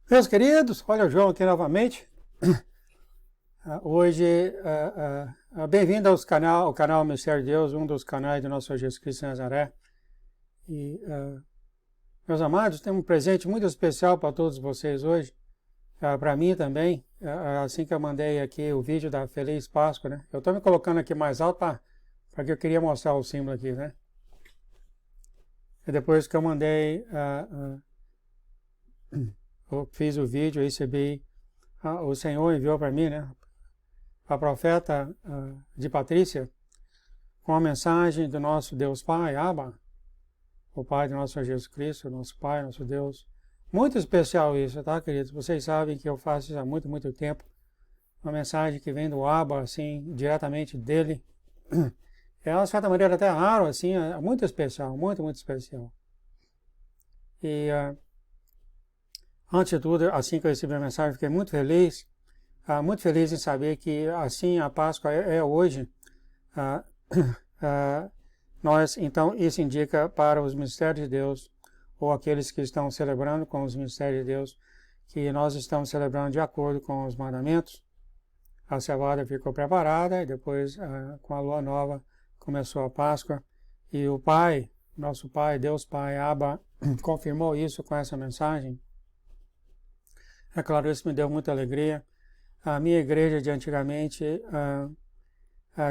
Meus queridos, olha o João aqui novamente. Hoje, bem-vindo ao canal Mistério de Deus, um dos canais do nosso Senhor Jesus Cristo de Nazaré. E, meus amados, tem um presente muito especial para todos vocês hoje, para mim também, assim que eu mandei aqui o vídeo da Feliz Páscoa, né? Eu estou me colocando aqui mais alto porque eu queria mostrar o símbolo aqui, né? E depois que eu mandei, eu fiz o vídeo, recebi, o Senhor enviou para mim, né? A profeta de Patrícia, com a mensagem do nosso Deus Pai, Abba, o Pai do nosso Senhor Jesus Cristo, nosso Pai, nosso Deus. Muito especial isso, tá, queridos? Vocês sabem que eu faço isso há muito, muito tempo. Uma mensagem que vem do Abba, assim, diretamente dele. É, de certa maneira, até raro, assim, é muito especial, muito, muito especial. E, antes de tudo, assim que eu recebi a mensagem, fiquei muito feliz em saber que, assim, a Páscoa é hoje. Então, isso indica para os mistérios de Deus, ou aqueles que estão celebrando com os mistérios de Deus, que nós estamos celebrando de acordo com os mandamentos. A cevada ficou preparada, e depois, com a lua nova, começou a Páscoa. E o Pai, nosso Pai, Deus Pai, Abba, confirmou isso com essa mensagem. É claro, isso me deu muita alegria. A minha igreja de antigamente,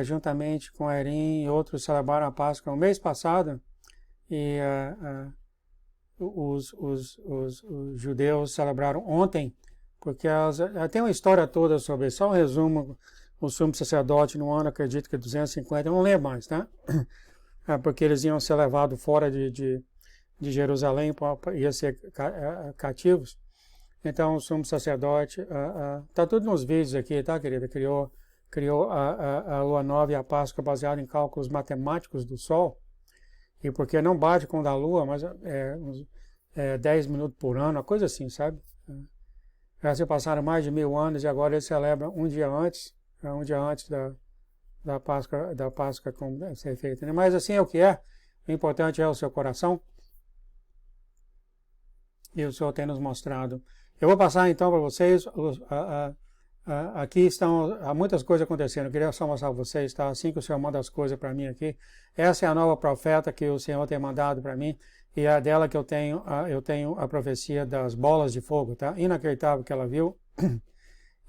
juntamente com a Erim e outros, celebraram a Páscoa no mês passado, e os judeus celebraram ontem, porque tem uma história toda sobre isso. Só um resumo: o sumo sacerdote no ano, acredito que 250, eu não lembro mais, tá? Porque eles iam ser levados fora de Jerusalém, iam ser cativos. Então, o sumo sacerdote, está tudo nos vídeos aqui, tá, querida? Criou a lua nova e a Páscoa baseado em cálculos matemáticos do Sol, e porque não bate com o da Lua, mas 10 minutos por ano, uma coisa assim, sabe? Já se passaram mais de 1000 anos e agora eles celebram um dia antes da Páscoa como deve ser feita, né? Mas assim é o que é. O importante é o seu coração. E o Senhor tem nos mostrado. Eu vou passar então para vocês, aqui estão, há muitas coisas acontecendo, eu queria só mostrar para vocês, tá? Assim que o Senhor manda as coisas para mim aqui. Essa é a nova profeta que o Senhor tem mandado para mim, e é dela que eu tenho a profecia das bolas de fogo, tá? Inacreditável que ela viu.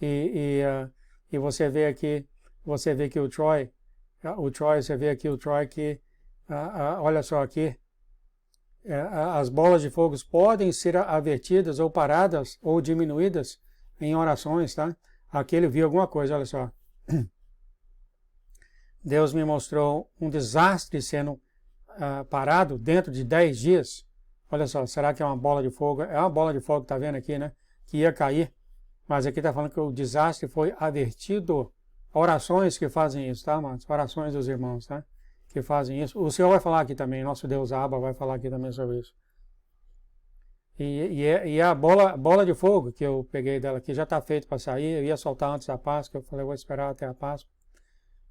E você vê aqui o Troy, você vê aqui o Troy que, olha só aqui, as bolas de fogo podem ser avertidas ou paradas ou diminuídas em orações, tá? Aqui ele viu alguma coisa, olha só. Deus me mostrou um desastre sendo parado dentro de 10 dias. Olha só, será que é uma bola de fogo? É uma bola de fogo que tá vendo aqui, né? Que ia cair. Mas aqui tá falando que o desastre foi avertido. Orações que fazem isso, tá, amados? Orações dos irmãos, tá? Que fazem isso. O Senhor vai falar aqui também, nosso Deus Abba vai falar aqui também sobre isso. E a bola de fogo que eu peguei dela aqui já está feito para sair. Eu ia soltar antes da Páscoa, eu falei, eu vou esperar até a Páscoa.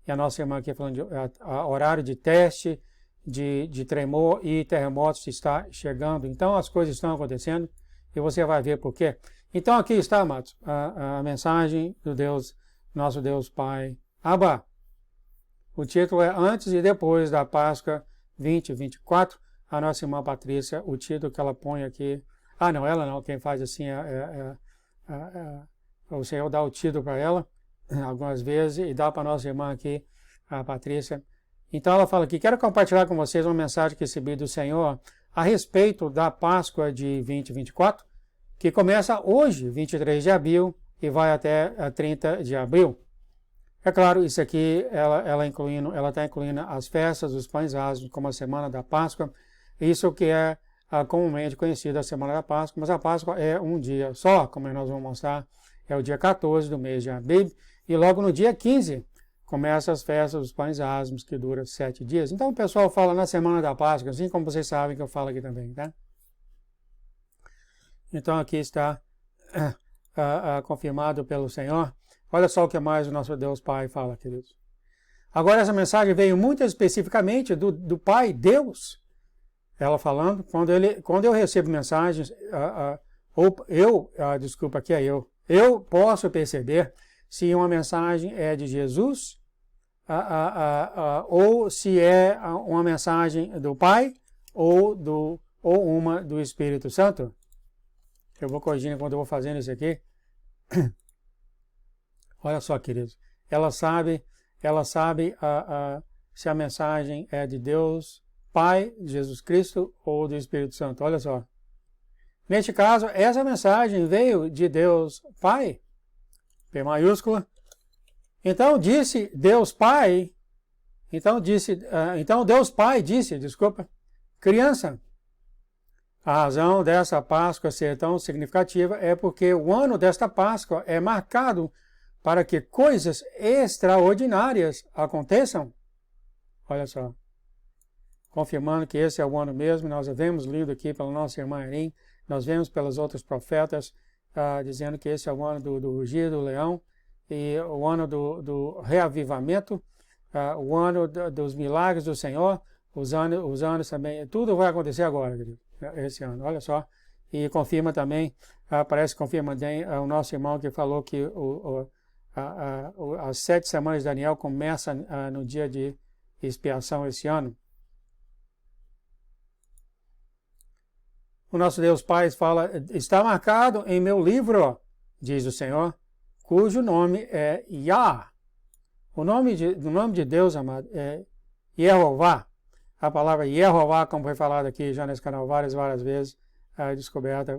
E a nossa irmã aqui falando de horário de teste, de tremor e terremotos está chegando. Então as coisas estão acontecendo e você vai ver por quê. Então aqui está, amados, a mensagem do Deus, nosso Deus Pai, Abba. O título é Antes e Depois da Páscoa 2024. A nossa irmã Patrícia, o título que ela põe aqui... não, ela não. Quem faz assim o Senhor dá o título para ela algumas vezes e dá para a nossa irmã aqui, a Patrícia. Então ela fala aqui, quero compartilhar com vocês uma mensagem que recebi do Senhor a respeito da Páscoa de 2024, que começa hoje, 23 de abril, e vai até 30 de abril. É claro, isso aqui, ela está incluindo as festas dos pães asmos, como a semana da Páscoa, isso que é comumente conhecida a semana da Páscoa, mas a Páscoa é um dia só, como nós vamos mostrar, é o dia 14 do mês de abril, e logo no dia 15 começam as festas dos pães asmos, que dura 7 dias. Então o pessoal fala na semana da Páscoa, assim como vocês sabem que eu falo aqui também, tá? Então aqui está confirmado pelo Senhor. Olha só o que mais o nosso Deus Pai fala, queridos. Agora essa mensagem veio muito especificamente do Pai Deus. Ela falando, quando eu recebo mensagens, desculpa, aqui é eu posso perceber se uma mensagem é de Jesus ou se é uma mensagem do Pai ou uma do Espírito Santo. Eu vou corrigindo enquanto eu vou fazendo isso aqui. Olha só, queridos. Ela sabe se a mensagem é de Deus, Pai, de Jesus Cristo ou do Espírito Santo. Olha só. Neste caso, essa mensagem veio de Deus Pai, P maiúscula. Então disse Deus Pai, então Deus Pai disse, criança. A razão dessa Páscoa ser tão significativa é porque o ano desta Páscoa é marcado para que coisas extraordinárias aconteçam. Olha só. Confirmando que esse é o ano mesmo, nós havemos lido aqui pela nossa irmã Erin, nós vemos pelos outros profetas dizendo que esse é o ano do rugido do leão, e o ano do reavivamento, o ano dos milagres do Senhor, os anos também, tudo vai acontecer agora, querido, esse ano, olha só. E confirma também, parece que confirma bem o nosso irmão que falou que as 7 semanas de Daniel começam no dia de expiação esse ano. O nosso Deus Pai fala, está marcado em meu livro, diz o Senhor, cujo nome é Yah. O nome de Deus, amado, é Yehová. A palavra Yehová, como foi falado aqui já nesse canal várias vezes, descoberta,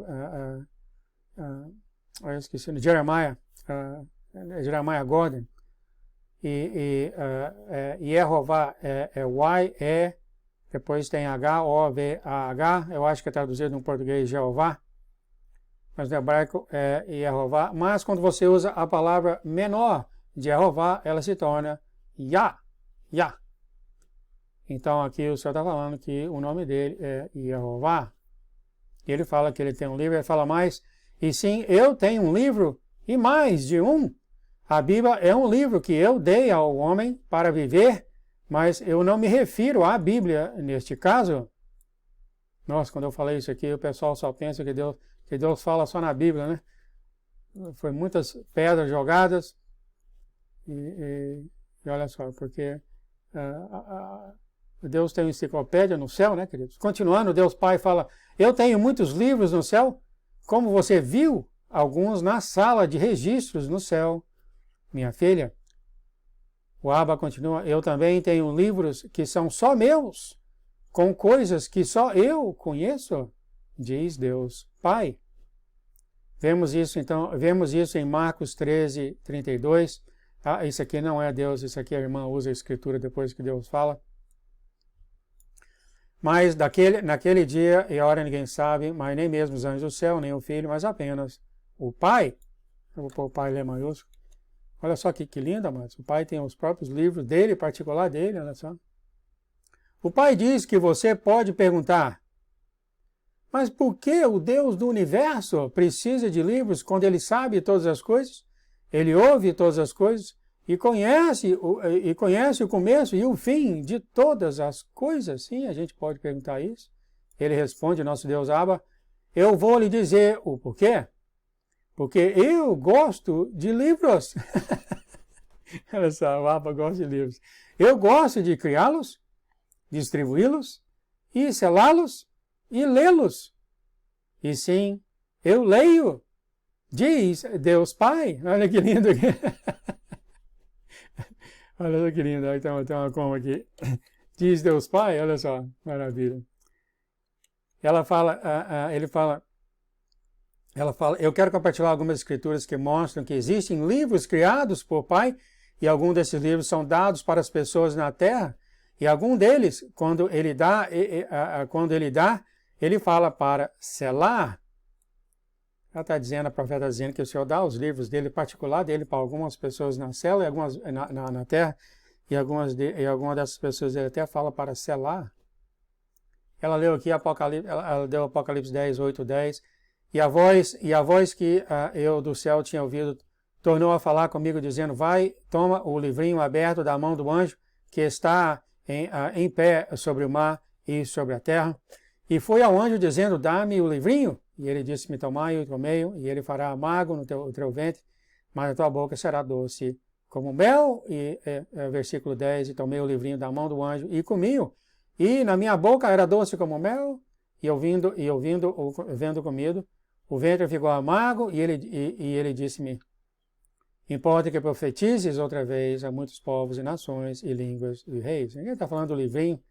eu esqueci, Jeremiah Gordon. Yehová é Y-E, depois tem H-O-V-A-H, eu acho que é traduzido no português Jeová, mas no hebraico é Yehová. Mas quando você usa a palavra menor de Jeová, ela se torna Yah. Então aqui o Senhor está falando que o nome dele é Jeová. Ele fala que ele tem um livro, ele fala mais, e sim, eu tenho um livro, e mais de um. A Bíblia é um livro que eu dei ao homem para viver, mas eu não me refiro à Bíblia neste caso. Nossa, quando eu falei isso aqui, o pessoal só pensa que Deus fala só na Bíblia, né? Foi muitas pedras jogadas, e olha só, porque Deus tem uma enciclopédia no céu, né, queridos? Continuando, Deus Pai fala, eu tenho muitos livros no céu, como você viu, alguns na sala de registros no céu, minha filha. O Abba continua, eu também tenho livros que são só meus, com coisas que só eu conheço, diz Deus Pai. Vemos isso em Marcos 13, 32. Isso aqui não é Deus, isso aqui a irmã usa a escritura depois que Deus fala. Mas naquele dia e hora ninguém sabe, mas nem mesmo os anjos do céu, nem o Filho, mas apenas o Pai. Eu vou pôr o Pai ler maiúsculo. Olha só que lindo, amados. O Pai tem os próprios livros dele, particular dele, olha só. O Pai diz que você pode perguntar, mas por que o Deus do universo precisa de livros quando ele sabe todas as coisas? Ele ouve todas as coisas e conhece o começo e o fim de todas as coisas? Sim, a gente pode perguntar isso. Ele responde, nosso Deus Abba, eu vou lhe dizer o porquê. Porque eu gosto de livros. Olha só, o Abba gosta de livros. Eu gosto de criá-los, distribuí-los, e selá-los, e lê-los. E sim, eu leio, diz Deus Pai. Olha que lindo aqui. Olha só que lindo. Então, tem uma coma aqui. Diz Deus Pai, olha só, maravilha. Ela fala, eu quero compartilhar algumas escrituras que mostram que existem livros criados por Pai, e alguns desses livros são dados para as pessoas na terra, e algum deles, quando ele dá, ele fala para selar. Ela está dizendo, a profeta está dizendo que o Senhor dá os livros dele, particular dele, para algumas pessoas na cela, e algumas na terra, e algumas dessas pessoas ele até fala para selar. Ela leu aqui Apocalipse, ela deu Apocalipse 10, 8, 10, e a voz que eu do céu tinha ouvido tornou a falar comigo, dizendo, vai, toma o livrinho aberto da mão do anjo que está em pé sobre o mar e sobre a terra. E foi ao anjo dizendo, dá-me o livrinho. E ele disse-me, tomai e comei-o, e ele fará amargo no teu ventre, mas a tua boca será doce como mel. E versículo 10, e tomei o livrinho da mão do anjo e comi-o, e na minha boca era doce como mel, e vendo comido, o ventre ficou amargo, e ele disse-me, importa que profetizes outra vez a muitos povos e nações e línguas e reis. Ele está falando do livrinho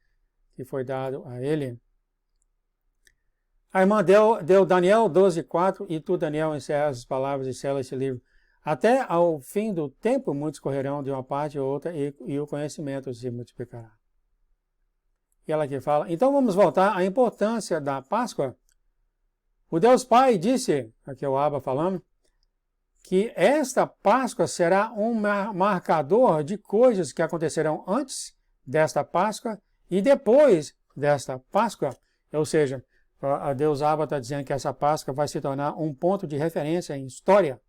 que foi dado a ele. A irmã deu Daniel 12:4, e tu, Daniel, encerra as palavras e sela este livro. Até ao fim do tempo, muitos correrão de uma parte a outra, e o conhecimento se multiplicará. E ela aqui fala, então vamos voltar à importância da Páscoa. O Deus Pai disse, aqui é o Abba falando, que esta Páscoa será um marcador de coisas que acontecerão antes desta Páscoa e depois desta Páscoa. Ou seja, a Deus Abba está dizendo que essa Páscoa vai se tornar um ponto de referência em história.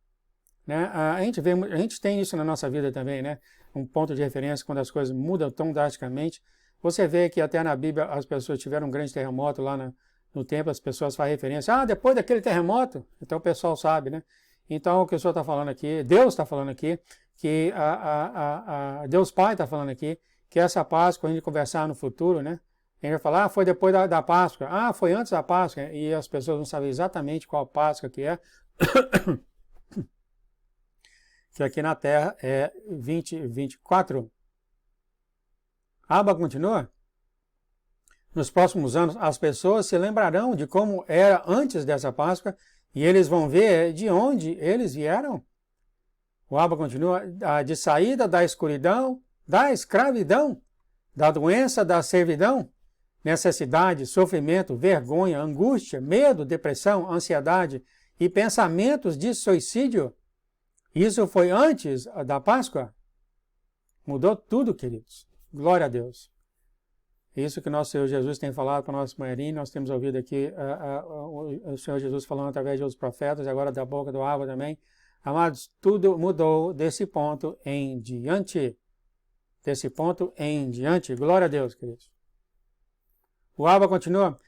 Né? A gente tem isso na nossa vida também, né? Um ponto de referência quando as coisas mudam tão drasticamente. Você vê que até na Bíblia as pessoas tiveram um grande terremoto lá no templo, as pessoas fazem referência, depois daquele terremoto, então o pessoal sabe, né? Então o que o senhor está falando aqui, Deus está falando aqui, que Deus Pai está falando aqui, que essa Páscoa, quando a gente conversar no futuro, né? A gente vai falar, foi depois da Páscoa, foi antes da Páscoa, e as pessoas vão saber exatamente qual Páscoa que é. Que aqui na Terra é 2024. Abba continua. Nos próximos anos, as pessoas se lembrarão de como era antes dessa Páscoa e eles vão ver de onde eles vieram. O Abba continua, de saída da escuridão, da escravidão, da doença, da servidão, necessidade, sofrimento, vergonha, angústia, medo, depressão, ansiedade e pensamentos de suicídio. Isso foi antes da Páscoa. Mudou tudo, queridos. Glória a Deus. Isso que nosso Senhor Jesus tem falado para nós, manhãzinho, nós temos ouvido aqui o Senhor Jesus falando através de outros profetas, agora da boca do Abba também. Amados, tudo mudou desse ponto em diante. Desse ponto em diante. Glória a Deus, queridos. O Abba continua.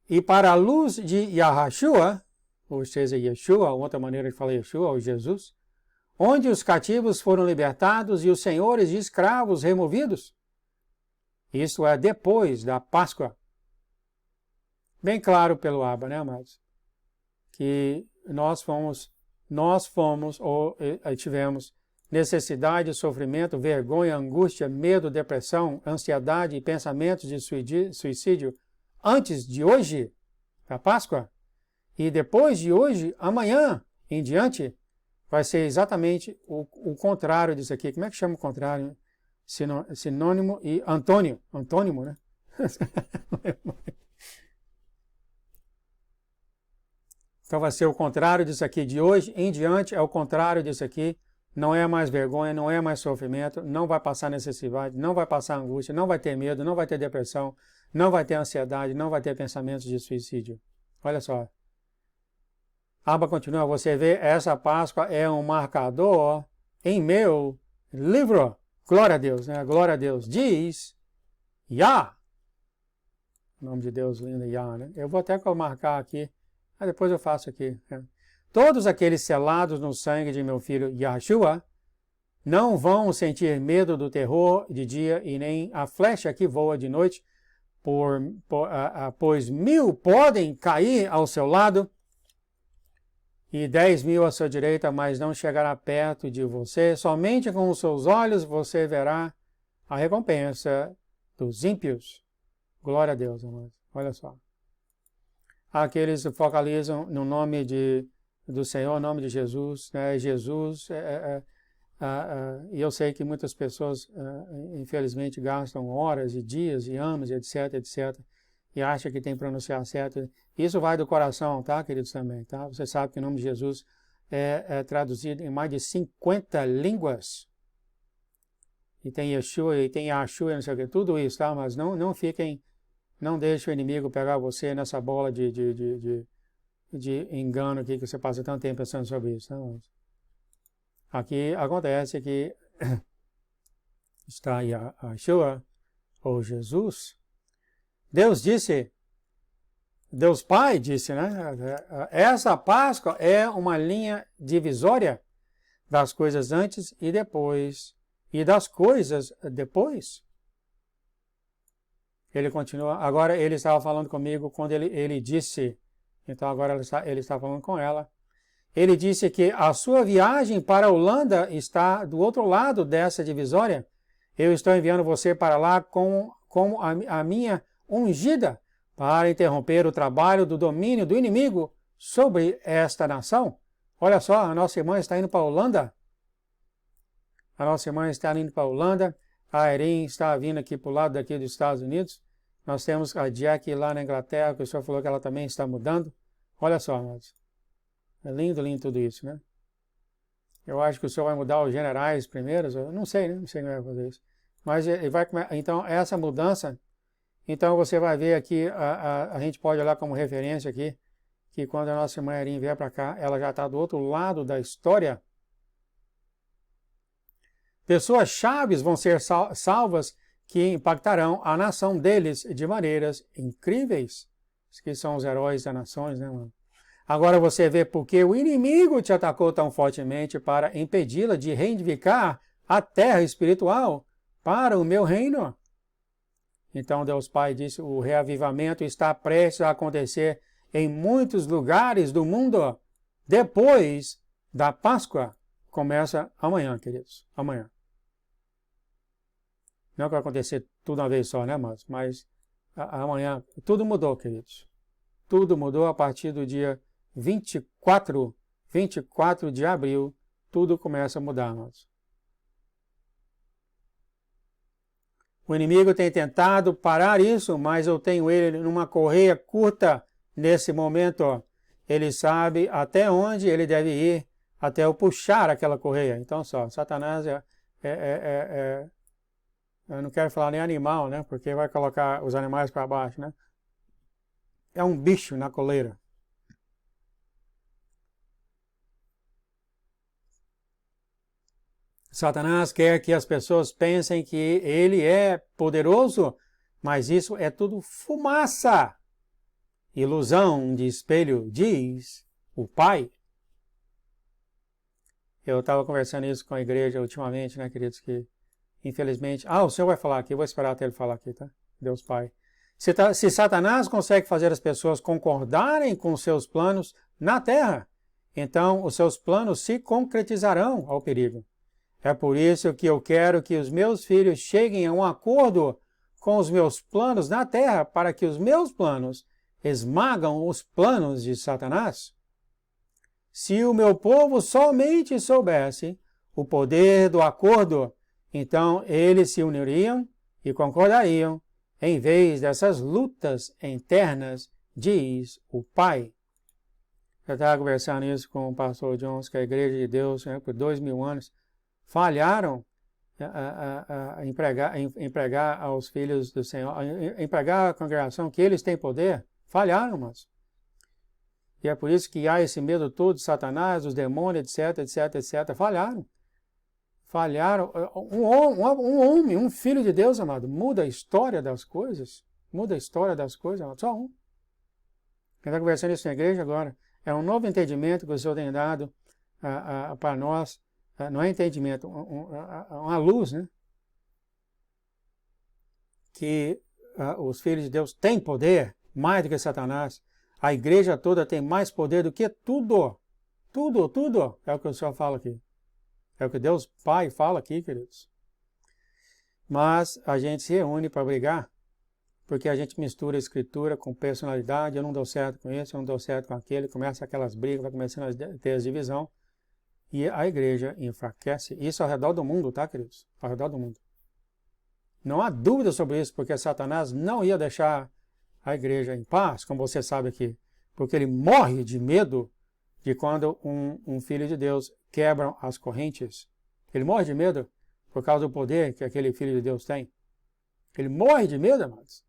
E para a luz de Yahashua, ou seja, Yeshua, outra maneira de falar Yeshua, ou Jesus, onde os cativos foram libertados e os senhores de escravos removidos. Isso é depois da Páscoa. Bem claro pelo Abba, né, amados? Que nós fomos ou tivemos necessidade, sofrimento, vergonha, angústia, medo, depressão, ansiedade e pensamentos de suicídio antes de hoje, da Páscoa, e depois de hoje, amanhã em diante, vai ser exatamente o contrário disso aqui. Como é que chama o contrário? Sinônimo e antônimo. Antônimo, né? Então vai ser o contrário disso aqui. De hoje em diante é o contrário disso aqui. Não é mais vergonha, não é mais sofrimento, não vai passar necessidade, não vai passar angústia, não vai ter medo, não vai ter depressão, não vai ter ansiedade, não vai ter pensamentos de suicídio. Olha só. Abba continua, você vê, essa Páscoa é um marcador em meu livro. Glória a Deus, né? Glória a Deus. Diz Yah. O nome de Deus lindo, Yah, né? Eu vou até marcar aqui, mas depois eu faço aqui. Né? Todos aqueles selados no sangue de meu filho Yahshua não vão sentir medo do terror de dia e nem a flecha que voa de noite, pois 1000 podem cair ao seu lado e 10.000 à sua direita, mas não chegará perto de você. Somente com os seus olhos você verá a recompensa dos ímpios. Glória a Deus, amados. Olha só. Aqueles que focalizam no nome do Senhor, no nome de Jesus. Né? Jesus, e eu sei que muitas pessoas, infelizmente, gastam horas e dias e anos, etc, etc, e acha que tem que pronunciar certo. Isso vai do coração, tá, queridos, também, tá? Você sabe que o nome de Jesus é traduzido em mais de 50 línguas. E tem Yeshua, e tem Yahshua, não sei o que, tudo isso, tá? Mas não fiquem, não deixe o inimigo pegar você nessa bola de engano aqui, que você passa tanto tempo pensando sobre isso, tá? Aqui acontece que está Yahshua, ou Jesus. Deus disse, Deus Pai disse, né? Essa Páscoa é uma linha divisória das coisas antes e depois, e das coisas depois. Ele continua, agora ele estava falando comigo quando ele disse, então agora ele está falando com ela. Ele disse que a sua viagem para a Holanda está do outro lado dessa divisória. Eu estou enviando você para lá com a minha ungida para interromper o trabalho do domínio do inimigo sobre esta nação. Olha só, a nossa irmã está indo para a Holanda. A nossa irmã está indo para a Holanda. A Erin está vindo aqui para o lado daqui dos Estados Unidos. Nós temos a Jack lá na Inglaterra, que o senhor falou que ela também está mudando. Olha só, amados. É lindo, lindo tudo isso, né? Eu acho que o senhor vai mudar os generais primeiros. Eu não sei, né? Não sei como vai fazer isso. Mas ele vai então, essa mudança, então você vai ver aqui, a gente pode olhar como referência aqui, que quando a nossa irmã Erin vier para cá, ela já está do outro lado da história. Pessoas chaves vão ser salvas que impactarão a nação deles de maneiras incríveis. Esses que são os heróis das nações, né, mano? Agora você vê porque o inimigo te atacou tão fortemente para impedi-la de reivindicar a terra espiritual para o meu reino. Então Deus Pai disse, o reavivamento está prestes a acontecer em muitos lugares do mundo depois da Páscoa. Começa amanhã, queridos, amanhã. Não é que vai acontecer tudo uma vez só, né, mas amanhã tudo mudou, queridos. Tudo mudou a partir do dia 24 de abril, tudo começa a mudar, amados. O inimigo tem tentado parar isso, mas eu tenho ele numa correia curta nesse momento. Ele sabe até onde ele deve ir, até eu puxar aquela correia. Então, só, Satanás eu não quero falar nem animal, né? Porque vai colocar os animais para baixo, né? É um bicho na coleira. Satanás quer que as pessoas pensem que ele é poderoso, mas isso é tudo fumaça. Ilusão de espelho, diz o Pai. Eu estava conversando isso com a igreja ultimamente, né, queridos, que infelizmente... o senhor vai falar aqui, eu vou esperar até ele falar aqui, tá? Deus Pai. Se Satanás consegue fazer as pessoas concordarem com seus planos na terra, então os seus planos se concretizarão ao perigo. É por isso que eu quero que os meus filhos cheguem a um acordo com os meus planos na terra, para que os meus planos esmagam os planos de Satanás. Se o meu povo somente soubesse o poder do acordo, então eles se uniriam e concordariam, em vez dessas lutas internas, diz o Pai. Eu estava conversando isso com o pastor Jones, que a Igreja de Deus, né, por 2000 anos, falharam a empregar aos filhos do Senhor, empregar a congregação que eles têm poder, falharam, mas. E é por isso que há esse medo todo de Satanás, os demônios, etc. Falharam. Falharam. Um homem, um filho de Deus, amado, muda a história das coisas. Muda a história das coisas, amado. Só um. Quem está conversando isso na igreja agora, é um novo entendimento que o Senhor tem dado para nós. Não é entendimento, uma luz, né? Que os filhos de Deus têm poder mais do que Satanás. A igreja toda tem mais poder do que tudo. Tudo. É o que o Senhor fala aqui. É o que Deus Pai fala aqui, queridos. Mas a gente se reúne para brigar, porque a gente mistura a escritura com personalidade. Eu não dou certo com esse, eu não dou certo com aquele. Começa aquelas brigas, vai começando a ter as divisões. E a igreja enfraquece. Isso ao redor do mundo, tá, queridos? Ao redor do mundo. Não há dúvida sobre isso, porque Satanás não ia deixar a igreja em paz, como você sabe aqui. Porque ele morre de medo de quando um filho de Deus quebra as correntes. Ele morre de medo por causa do poder que aquele filho de Deus tem. Ele morre de medo, amados.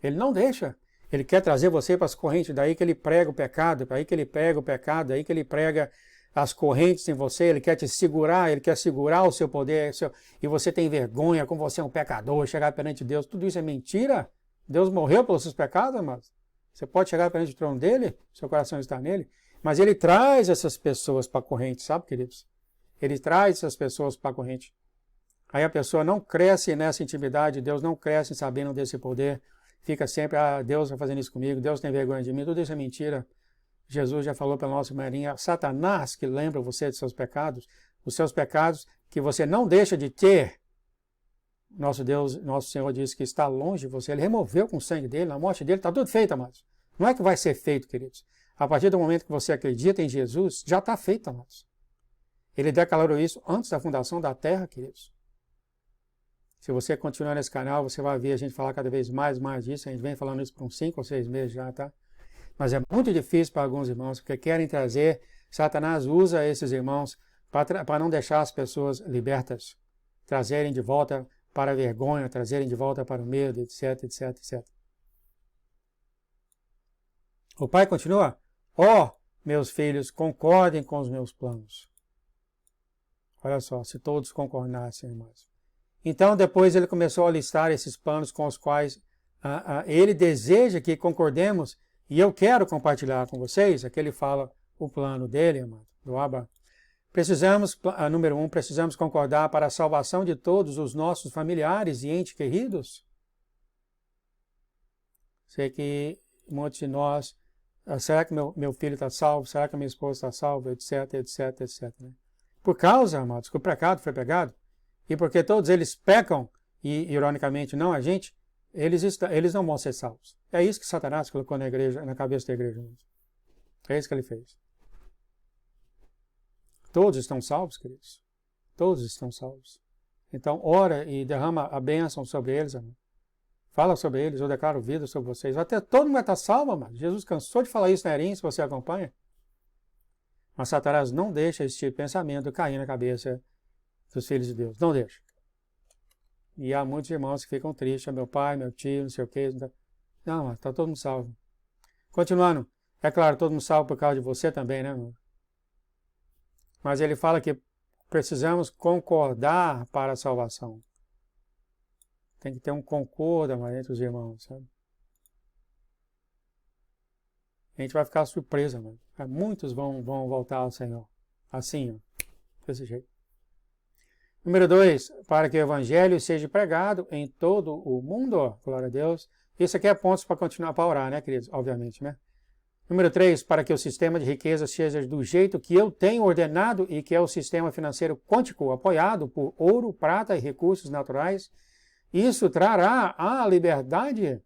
Ele não deixa. Ele quer trazer você para as correntes, daí que ele prega o pecado, daí que ele prega o pecado, daí que ele prega as correntes em você, ele quer te segurar, ele quer segurar o seu poder, e você tem vergonha, como você é um pecador, chegar perante Deus, tudo isso é mentira? Deus morreu pelos seus pecados, amados? Você pode chegar perante o trono dele, seu coração está nele, mas ele traz essas pessoas para a corrente, sabe, queridos? Ele traz essas pessoas para a corrente. Aí a pessoa não cresce nessa intimidade, Deus não cresce sabendo desse poder, fica sempre, Deus vai fazendo isso comigo, Deus tem vergonha de mim, tudo isso é mentira. Jesus já falou pela nossa marinha, Satanás que lembra você de seus pecados, os seus pecados que você não deixa de ter. Nosso Deus, nosso Senhor disse que está longe de você, Ele removeu com o sangue dele, na morte dele, está tudo feito, amados. Não é que vai ser feito, queridos. A partir do momento que você acredita em Jesus, já está feito, amados. Ele declarou isso antes da fundação da terra, queridos. Se você continuar nesse canal, você vai ver a gente falar cada vez mais disso. A gente vem falando isso por uns 5 ou 6 meses já, tá? Mas é muito difícil para alguns irmãos, porque querem trazer, Satanás usa esses irmãos para não deixar as pessoas libertas, trazerem de volta para a vergonha, trazerem de volta para o medo, etc, etc, etc. O pai continua, meus filhos, concordem com os meus planos. Olha só, se todos concordassem, irmãos. Então, depois ele começou a listar esses planos com os quais ele deseja que concordemos, e eu quero compartilhar com vocês. Aqui ele fala o plano dele, amado, do Abba. Número 1, precisamos concordar para a salvação de todos os nossos familiares e entes queridos. Sei que muitos de nós, será que meu filho está salvo? Será que a minha esposa está salva? Etc, etc, etc. Né? Por causa, amados, que o pecado foi pegado, e porque todos eles pecam, e ironicamente não a gente, eles não vão ser salvos. É isso que Satanás colocou na igreja, na cabeça da igreja. É isso que ele fez. Todos estão salvos, queridos. Todos estão salvos. Então, ora e derrama a bênção sobre eles, amor. Fala sobre eles, eu declaro vida sobre vocês. Até todo mundo vai estar salvo, amado. Jesus cansou de falar isso na Erim, se você acompanha. Mas Satanás não deixa esse tipo de pensamento cair na cabeça dos filhos de Deus. Não deixa. E há muitos irmãos que ficam tristes. Meu pai, meu tio, não sei o quê. Não, está todo mundo salvo. Continuando. É claro, todo mundo salvo por causa de você também, né, amor? Mas ele fala que precisamos concordar para a salvação. Tem que ter um concordo entre os irmãos, sabe? A gente vai ficar surpresa, mano. Muitos vão voltar ao Senhor. Assim, ó. Desse jeito. Número 2, para que o evangelho seja pregado em todo o mundo, ó. Glória a Deus. Isso aqui é pontos para continuar para orar, né, queridos? Obviamente, né? Número 3, para que o sistema de riqueza seja do jeito que eu tenho ordenado e que é o sistema financeiro quântico, apoiado por ouro, prata e recursos naturais. Isso trará a liberdade.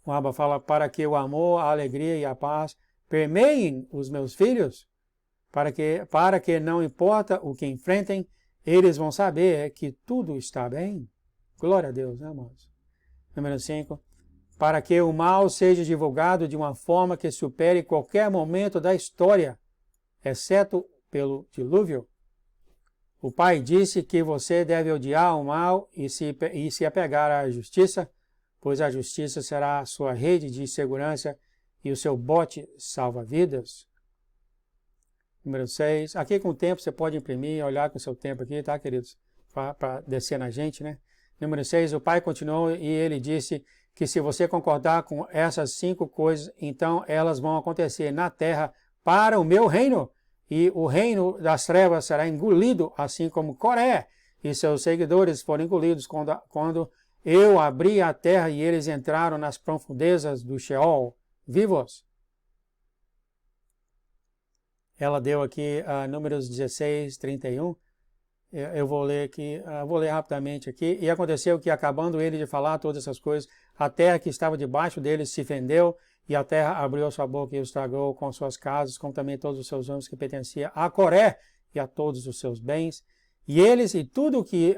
O Abba fala, para que o amor, a alegria e a paz permeiem os meus filhos, para que não importa o que enfrentem, eles vão saber que tudo está bem. Glória a Deus, né, amados? Número 5. Para que o mal seja divulgado de uma forma que supere qualquer momento da história, exceto pelo dilúvio. O Pai disse que você deve odiar o mal e se apegar à justiça, pois a justiça será a sua rede de segurança e o seu bote salva-vidas. Número 6. Aqui com o tempo você pode imprimir, olhar com o seu tempo aqui, tá, queridos? Para descer na gente, né? Número 6. O Pai continuou e ele disse que se você concordar com essas 5 coisas, então elas vão acontecer na terra para o meu reino. E o reino das trevas será engolido, assim como Coré e seus seguidores foram engolidos quando eu abri a terra e eles entraram nas profundezas do Sheol, vivos. Ela deu aqui Números 16, 31. Eu vou ler aqui, vou ler rapidamente aqui. E aconteceu que, acabando ele de falar todas essas coisas, a terra que estava debaixo deles se fendeu, e a terra abriu sua boca e os tragou com suas casas, como também todos os seus homens que pertenciam a Coré e a todos os seus bens. E eles e tudo que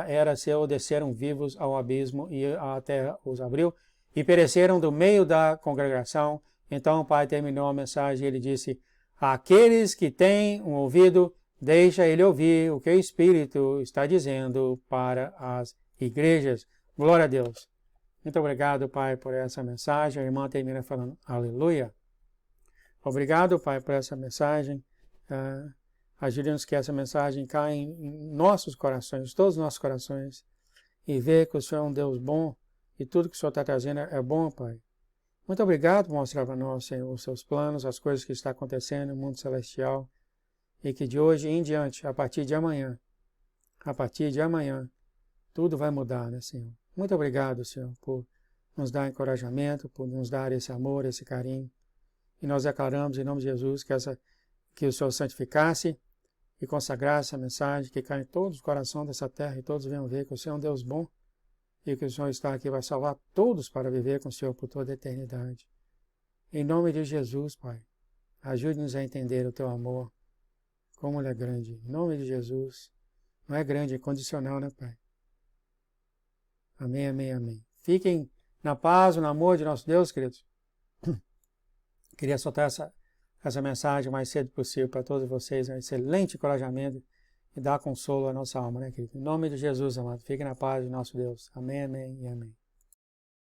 era seu desceram vivos ao abismo, e a terra os abriu, e pereceram do meio da congregação. Então o Pai terminou a mensagem e ele disse, aqueles que têm um ouvido, deixa ele ouvir o que o Espírito está dizendo para as igrejas. Glória a Deus. Muito obrigado, Pai, por essa mensagem. A irmã termina falando, aleluia. Obrigado, Pai, por essa mensagem. Ajude-nos que essa mensagem caia em nossos corações, todos os nossos corações, e ver que o Senhor é um Deus bom, e tudo que o Senhor está trazendo é bom, Pai. Muito obrigado por mostrar para nós, Senhor, os seus planos, as coisas que estão acontecendo no mundo celestial. E que de hoje em diante, a partir de amanhã, tudo vai mudar, né, Senhor? Muito obrigado, Senhor, por nos dar encorajamento, por nos dar esse amor, esse carinho. E nós declaramos, em nome de Jesus, que o Senhor santificasse e consagrasse a mensagem, que caia em todos os corações dessa terra e todos venham ver que o Senhor é um Deus bom e que o Senhor está aqui para salvar todos para viver com o Senhor por toda a eternidade. Em nome de Jesus, Pai, ajude-nos a entender o Teu amor, como Ele é grande. Em nome de Jesus, não é grande, é condicional, né, Pai? Amém, amém, amém. Fiquem na paz, no amor de nosso Deus, queridos. Queria soltar essa mensagem o mais cedo possível para todos vocês, um excelente encorajamento e dar consolo à nossa alma, né, querido? Em nome de Jesus, amado, fiquem na paz de nosso Deus. Amém, amém e amém.